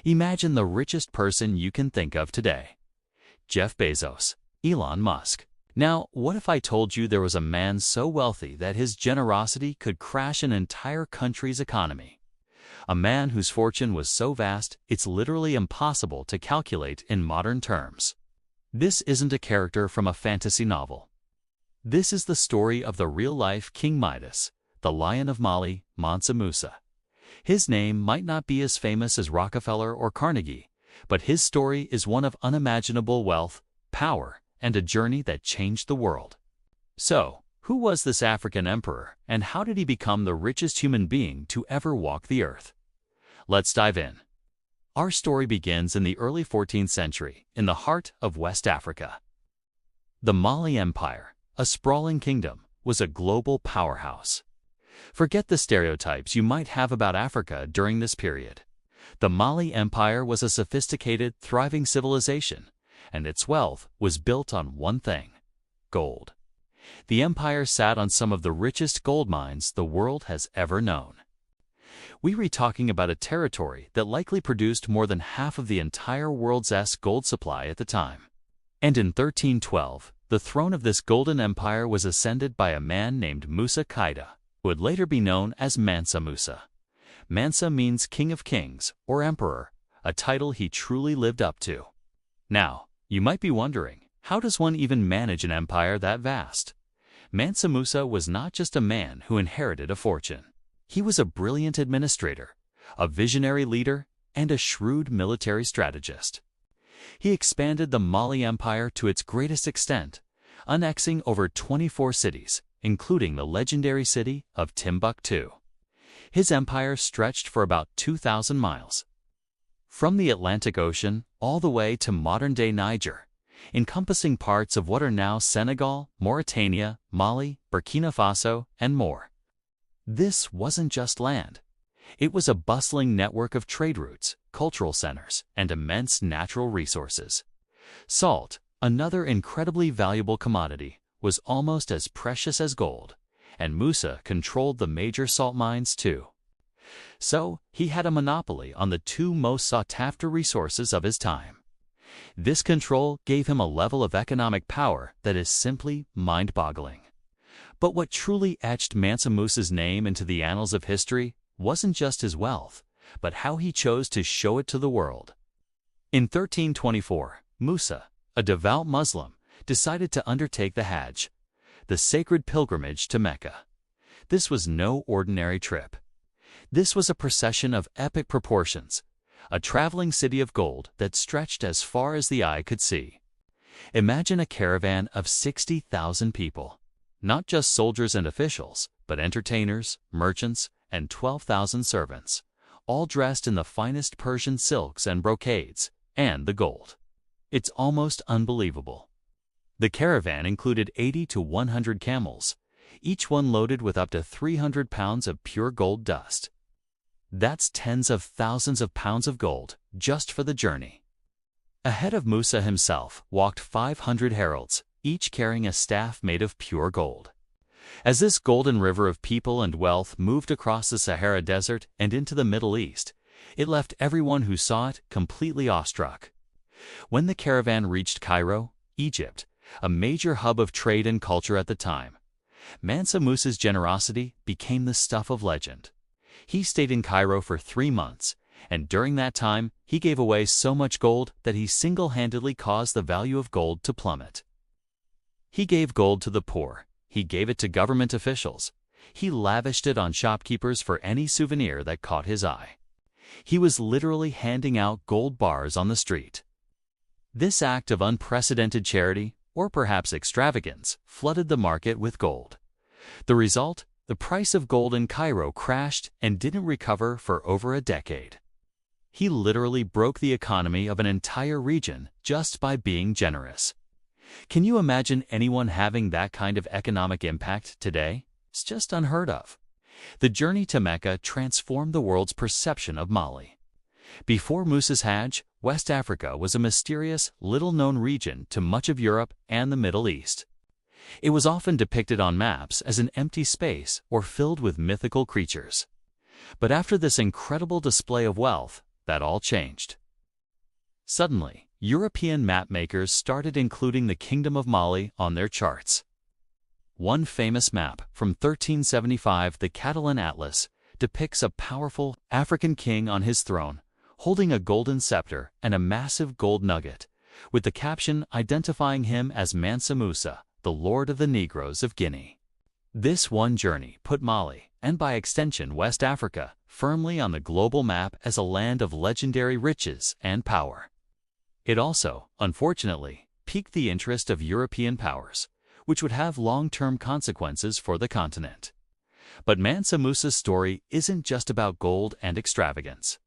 Imagine the richest person you can think of today. Jeff Bezos, Elon Musk. Now, what if I told you there was a man so wealthy that his generosity could crash an entire country's economy? A man whose fortune was so vast, it's literally impossible to calculate in modern terms. This isn't a character from a fantasy novel. This is the story of the real-life King Midas, the Lion of Mali, Mansa Musa. His name might not be as famous as Rockefeller or Carnegie, but his story is one of unimaginable wealth, power, and a journey that changed the world. So, who was this African emperor, and how did he become the richest human being to ever walk the earth? Let's dive in. Our story begins in the early 14th century, in the heart of West Africa. The Mali Empire, a sprawling kingdom, was a global powerhouse. Forget the stereotypes you might have about Africa during this period. The Mali Empire was a sophisticated, thriving civilization, and its wealth was built on one thing: gold. The empire sat on some of the richest gold mines the world has ever known. We were talking about a territory that likely produced more than half of the entire world's gold supply at the time. And in 1312, the throne of this golden empire was ascended by a man named Musa Qaida, who would later be known as Mansa Musa. Mansa means King of Kings, or Emperor, a title he truly lived up to. Now, you might be wondering, how does one even manage an empire that vast? Mansa Musa was not just a man who inherited a fortune. He was a brilliant administrator, a visionary leader, and a shrewd military strategist. He expanded the Mali Empire to its greatest extent, annexing over 24 cities, including the legendary city of Timbuktu. His empire stretched for about 2,000 miles, from the Atlantic Ocean all the way to modern-day Niger, encompassing parts of what are now Senegal, Mauritania, Mali, Burkina Faso, and more. This wasn't just land. It was a bustling network of trade routes, cultural centers, and immense natural resources. Salt, another incredibly valuable commodity, was almost as precious as gold, and Musa controlled the major salt mines too. So, he had a monopoly on the two most sought-after resources of his time. This control gave him a level of economic power that is simply mind-boggling. But what truly etched Mansa Musa's name into the annals of history wasn't just his wealth, but how he chose to show it to the world. In 1324, Musa, a devout Muslim, decided to undertake the Hajj, the sacred pilgrimage to Mecca. This was no ordinary trip. This was a procession of epic proportions, a traveling city of gold that stretched as far as the eye could see. Imagine a caravan of 60,000 people. Not just soldiers and officials, but entertainers, merchants, and 12,000 servants, all dressed in the finest Persian silks and brocades, and the gold. It's almost unbelievable. The caravan included 80 to 100 camels, each one loaded with up to 300 pounds of pure gold dust. That's tens of thousands of pounds of gold just for the journey. Ahead of Musa himself walked 500 heralds, each carrying a staff made of pure gold. As this golden river of people and wealth moved across the Sahara Desert and into the Middle East, it left everyone who saw it completely awestruck. When the caravan reached Cairo, Egypt, a major hub of trade and culture at the time, Mansa Musa's generosity became the stuff of legend. He stayed in Cairo for 3 months, and during that time, he gave away so much gold that he single-handedly caused the value of gold to plummet. He gave gold to the poor, he gave it to government officials, he lavished it on shopkeepers for any souvenir that caught his eye. He was literally handing out gold bars on the street. This act of unprecedented charity, or perhaps extravagance, flooded the market with gold. The result? The price of gold in Cairo crashed and didn't recover for over a decade. He literally broke the economy of an entire region just by being generous. Can you imagine anyone having that kind of economic impact today? It's just unheard of. The journey to Mecca transformed the world's perception of Mali. Before Musa's Hajj, West Africa was a mysterious, little-known region to much of Europe and the Middle East. It was often depicted on maps as an empty space or filled with mythical creatures. But after this incredible display of wealth, that all changed. Suddenly, European mapmakers started including the Kingdom of Mali on their charts. One famous map from 1375, the Catalan Atlas, depicts a powerful African king on his throne, holding a golden scepter and a massive gold nugget, with the caption identifying him as Mansa Musa, the Lord of the Negroes of Guinea. This one journey put Mali, and by extension West Africa, firmly on the global map as a land of legendary riches and power. It also, unfortunately, piqued the interest of European powers, which would have long-term consequences for the continent. But Mansa Musa's story isn't just about gold and extravagance.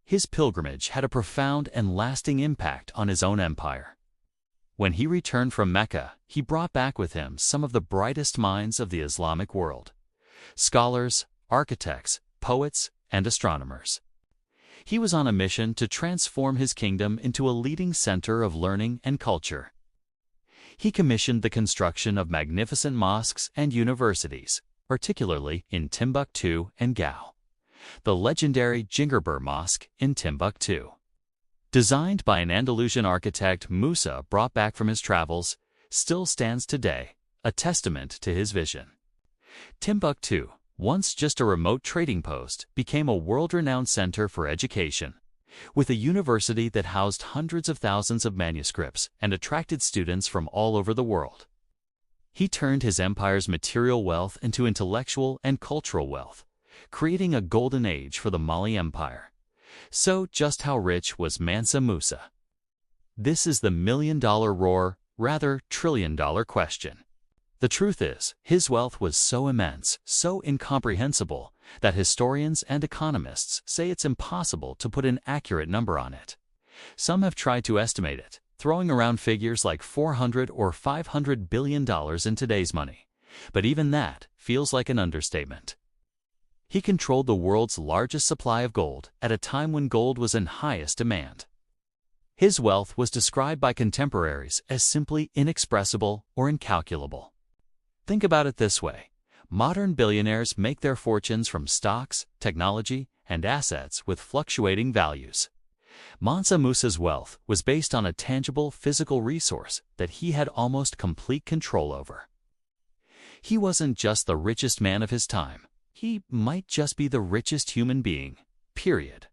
His pilgrimage had a profound and lasting impact on his own empire. When he returned from Mecca, he brought back with him some of the brightest minds of the Islamic world: scholars, architects, poets, and astronomers. He was on a mission to transform his kingdom into a leading center of learning and culture. He commissioned the construction of magnificent mosques and universities, particularly in Timbuktu and Gao. The legendary Jingerbur Mosque in Timbuktu, designed by an Andalusian architect Musa brought back from his travels, still stands today, a testament to his vision. Timbuktu, once just a remote trading post, became a world-renowned center for education, with a university that housed hundreds of thousands of manuscripts and attracted students from all over the world. He turned his empire's material wealth into intellectual and cultural wealth, creating a golden age for the Mali Empire. So just how rich was Mansa Musa? This is the million-dollar trillion-dollar question. The truth is, his wealth was so immense, so incomprehensible, that historians and economists say it's impossible to put an accurate number on it. Some have tried to estimate it, throwing around figures like $400 or $500 billion in today's money. But even that feels like an understatement. He controlled the world's largest supply of gold at a time when gold was in highest demand. His wealth was described by contemporaries as simply inexpressible or incalculable. Think about it this way: modern billionaires make their fortunes from stocks, technology, and assets with fluctuating values. Mansa Musa's wealth was based on a tangible physical resource that he had almost complete control over. He wasn't just the richest man of his time. He might just be the richest human being, period.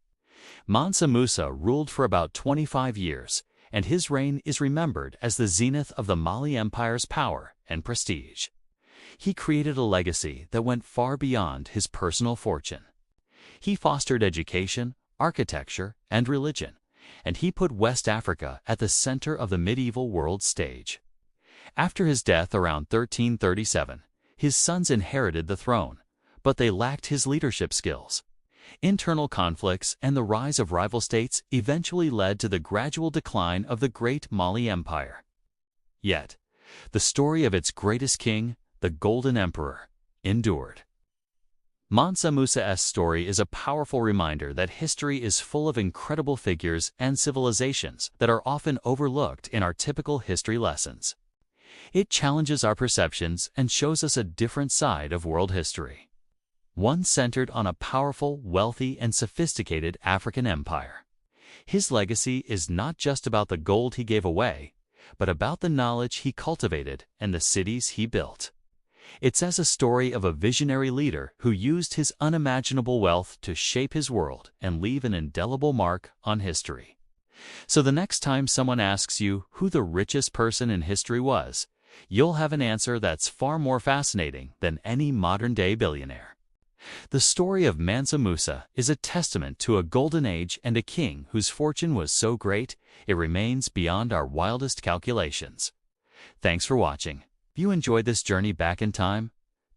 Mansa Musa ruled for about 25 years, and his reign is remembered as the zenith of the Mali Empire's power and prestige. He created a legacy that went far beyond his personal fortune. He fostered education, architecture, and religion, and he put West Africa at the center of the medieval world stage. After his death around 1337, his sons inherited the throne, but they lacked his leadership skills. Internal conflicts and the rise of rival states eventually led to the gradual decline of the great Mali Empire. Yet, the story of its greatest king, the Golden Emperor, endured. Mansa Musa's story is a powerful reminder that history is full of incredible figures and civilizations that are often overlooked in our typical history lessons. It challenges our perceptions and shows us a different side of world history, one centered on a powerful, wealthy, and sophisticated African empire. His legacy is not just about the gold he gave away, but about the knowledge he cultivated and the cities he built. It's as a story of a visionary leader who used his unimaginable wealth to shape his world and leave an indelible mark on history. So the next time someone asks you who the richest person in history was, you'll have an answer that's far more fascinating than any modern-day billionaire. The story of Mansa Musa is a testament to a golden age and a king whose fortune was so great it remains beyond our wildest calculations. Thanks for watching. If you enjoyed this journey back in time,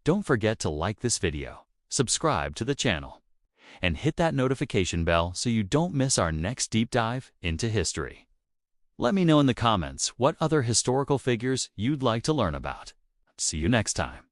don't forget to like this video, subscribe to the channel, and hit that notification bell so you don't miss our next deep dive into history. Let me know in the comments what other historical figures you'd like to learn about. See you next time.